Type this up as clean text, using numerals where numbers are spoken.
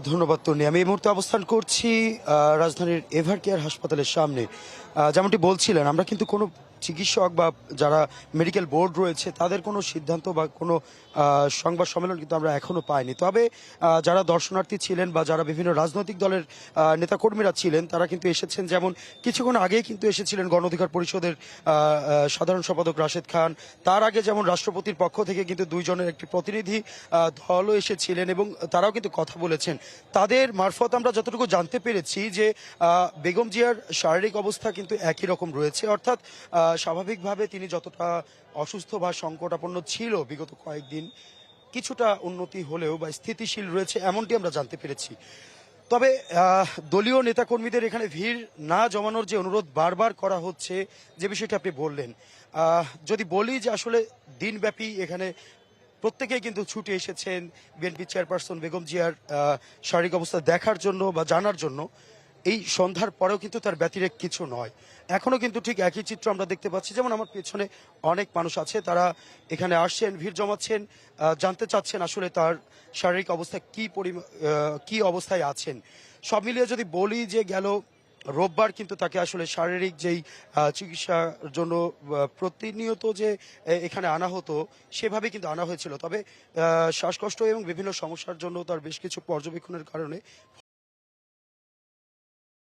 ধন্যবাদ তন্নি। আমি এই মুহূর্তে অবস্থান করছি রাজধানীর এভার কেয়ার হাসপাতালের সামনে। যেমনটি বলছিলেন, আমরা কিন্তু কোনো চিকিৎসক বা যারা মেডিকেল বোর্ড রয়েছে তাদের কোনো সিদ্ধান্ত বা কোনো সংবাদ সম্মেলন কিন্তু আমরা এখনো পাইনি। তবে যারা দর্শনার্থী ছিলেন বা যারা বিভিন্ন রাজনৈতিক দলের নেতাকর্মীরা ছিলেন তারা কিন্তু এসেছেন। যেমন কিছুক্ষণ আগেই কিন্তু এসেছিলেন গণ অধিকার পরিষদের সাধারণ সম্পাদক রাশেদ খান। তার আগে যেমন রাষ্ট্রপতির পক্ষ থেকে কিন্তু ২ জনের একটি প্রতিনিধি দলও এসেছিলেন এবং তারাও কিন্তু কথা বলেছেন। তাদের মারফত আমরা যতটুকু জানতে পেরেছি যে বেগম জিয়ার শারীরিক অবস্থা কিন্তু একই রকম রয়েছে। অর্থাৎ স্বাভাবিকভাবে তিনি যতটা অসুস্থ বা সংকটাপন্ন ছিল বিগত কয়েকদিন, কিছুটা উন্নতি হলেও বা স্থিতিশীল রয়েছে এমনটি আমরা জানতে পেরেছি। তবে দলীয় নেতাকর্মীদের এখানে ভিড় না জমানোর যে অনুরোধ বারবার করা হচ্ছে, যে বিষয়টি আপনি বললেন, যদি বলি যে আসলে দিনব্যাপী এখানে প্রত্যেকেই কিন্তু ছুটে এসেছেন বিএনপি চেয়ারপারসন বেগম জিয়ার শারীরিক অবস্থা দেখার জন্য বা জানার জন্য। এই সন্ধ্যার পরেও কিন্তু তার ব্যতিরেক কিছু নয়। এখনো কিন্তু ঠিক একই চিত্র আমরা দেখতে পাচ্ছি। যেমন আমার পেছনে অনেক মানুষ আছে, তারা এখানে আসছেন, ভিড় জমাচ্ছেন, জানতে চাচ্ছেন আসলে তার শারীরিক অবস্থা কি অবস্থায় আছেন। সব মিলিয়ে যদি বলি যে গেল রোববার কিন্তু তাকে আসলে শারীরিক যেই চিকিৎসার জন্য প্রতিনিয়ত যে এখানে আনা হতো সেভাবে কিন্তু আনা হয়েছিল। তবে শ্বাসকষ্ট এবং বিভিন্ন সমস্যার জন্য তার বেশ কিছু পর্যবেক্ষণের কারণে